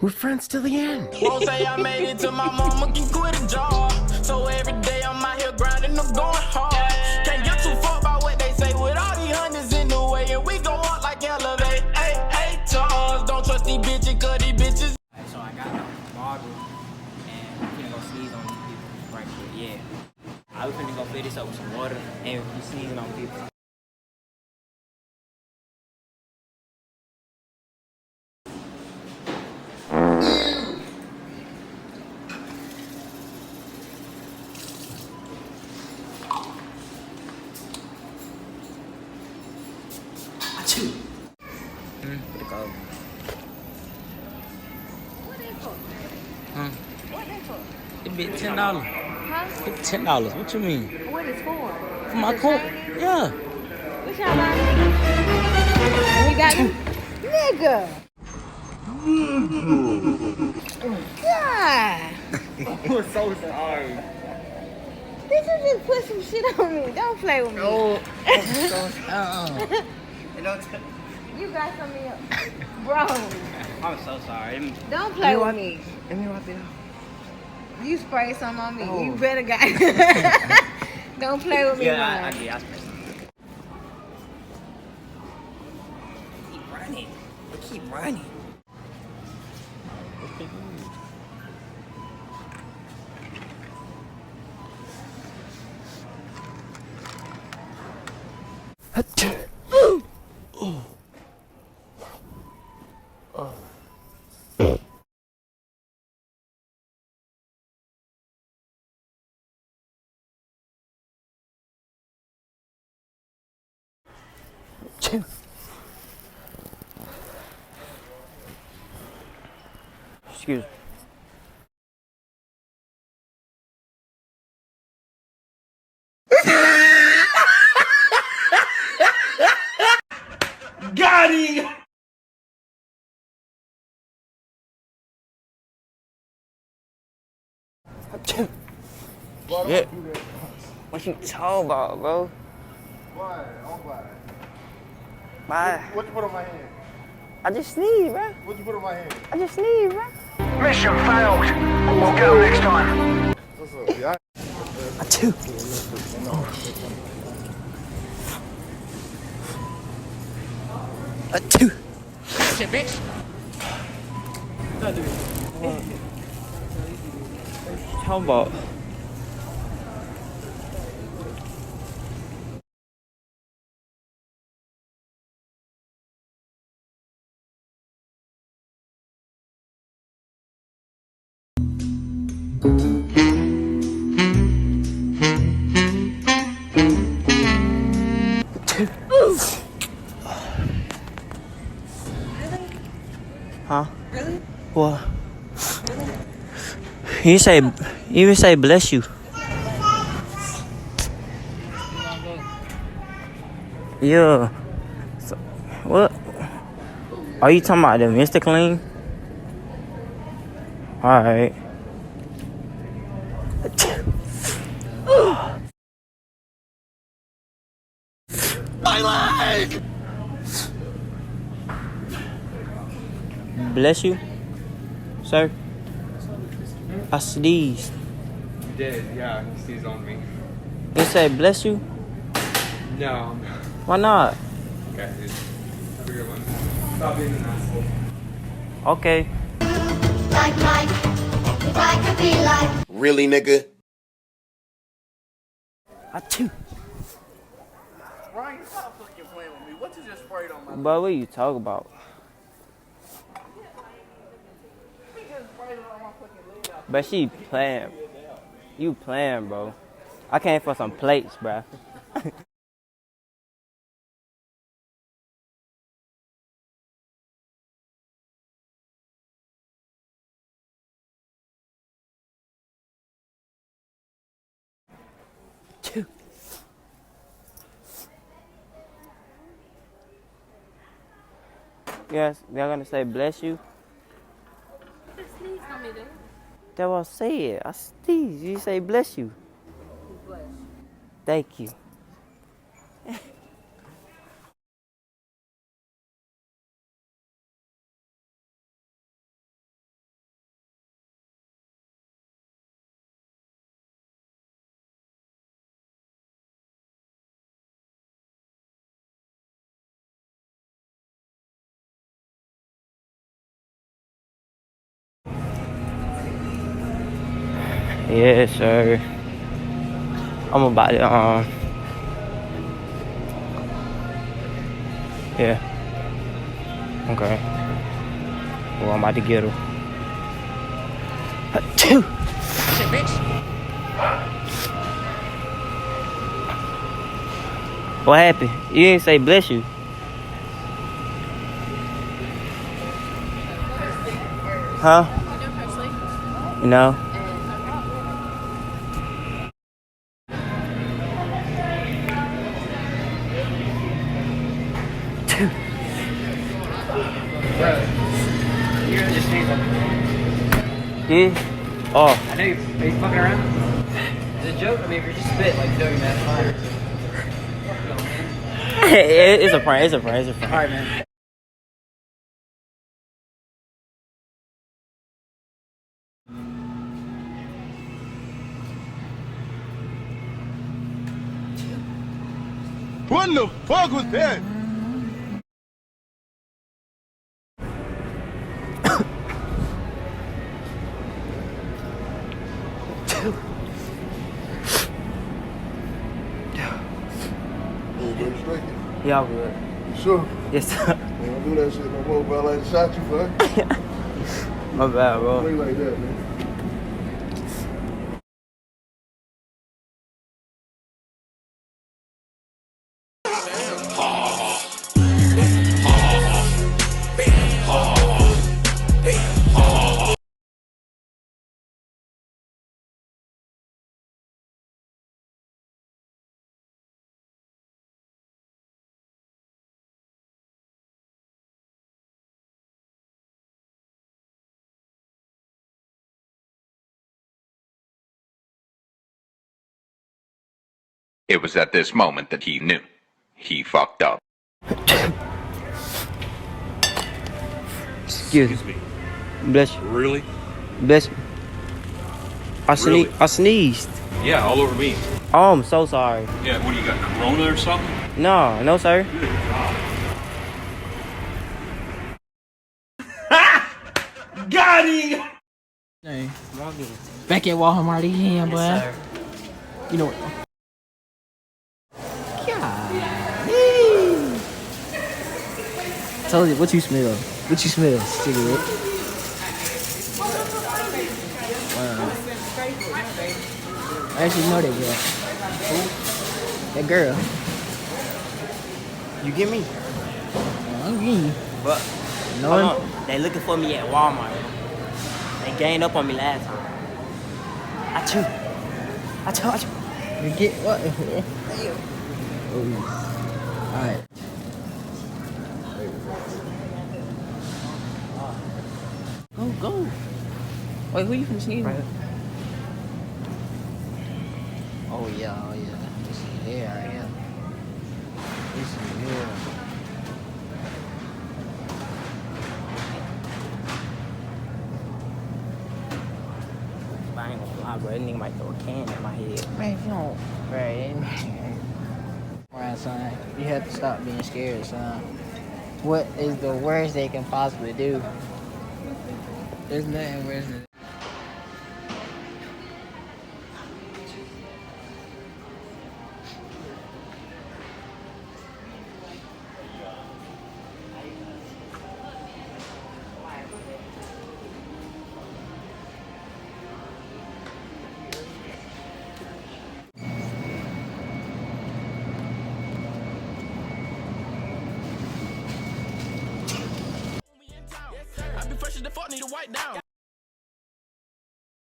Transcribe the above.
We're friends till the end. Won't say I made it till my mama can quit a job. So every day I'm out here grinding, I'm going hard. Can't get too far by what they say with all these hundreds in the way. And we go up like elevate, hey, tons. Don't trust these bitches, cause these bitches. So I got a bottle and I'm finna go sneeze on these people right quick, yeah. I was finna go fill this up with some water and be sneezing on people. Achoo. Put it go. What they for? What they for? It be $10. Huh? It's $10. What you mean? What is for? For my coat? Yeah. What y'all like? You got me? Nigga! God! I'm so sorry. Did you just put some shit on me? Don't play with me. No. I'm so sorry. You got something else. Bro, I'm so sorry. don't play with me. Let me wipe it off. You spray some on me. Oh. You better got Don't play with me, Yeah, man. I spray some. Keep running. They keep running. Achoo. Excuse me. Got him! Shit. What you talking about, bro? Why? I'm why. Bye. What you put on my hand? I just sneezed, bro. What you put on my hand? I just sneezed, bro. Mission failed. We'll get them next time. What's up? Yeah. Achoo. Achoo. Shit, bitch. How about? Huh? Really? What? You say bless you. Yeah. So, what? Are you talking about the Mr. Clean? Alright. My leg! Bless you, sir. I sneezed. You did, yeah, he sneezed on me. You say bless you? No. Why not? Okay, dude. Have a good one. Stop being an asshole. Okay. Like Mike, if I could be like. Really, nigga? Achoo. Ryan, stop fucking playing with me. What you just sprayed on my But what you talk about? But she playing. You playing, bro. I came for some plates, bro. Yes, they're gonna say bless you. Just sneeze on me, dude. That's what I said. I sneeze. You say bless you. Bless. Thank you. Yes, sir. I'm about to, yeah. Okay. Well, I'm about to get her. Shit, bitch. What happened? You didn't say bless you. Huh? No. You're just saying something. Oh. I know you're fucking around. It's a joke. I mean, if you're just spit, like, joking, that's fine. It's a prank. It's a prank. It's a prank. Alright, man. What the fuck was that? Y'all good. You sure? Yes, sir. Man, don't do that shit no more, bro. I like shot you for it. My bad, bro. Play like that, man. It was at this moment that he knew. He fucked up. Excuse me. Bless you. Really? Bless you. I sneezed. Yeah, all over me. Oh, I'm so sorry. Yeah, what do you got, corona or something? No, sir. Got him! Hey. Back at Walmart again, boy. Yes, sir. You know what? Told you, what you smell? What you smell? Cigarette. Wow. I actually know that girl. That girl. You get me? I'm getting you. But No hold one. on. They looking for me at Walmart. They ganged up on me last time. Achoo. You get what? Oh. Alright. Go. Wait, who you finna sneeze on? Oh yeah. This is here, right here. This is here. I ain't gonna lie, bro. That nigga might throw a can at my head. Man, if you don't, right, son. You have to stop being scared, son. What is the worst they can possibly do? There's nothing worse than. I be fresh as the fuck, need to wipe down.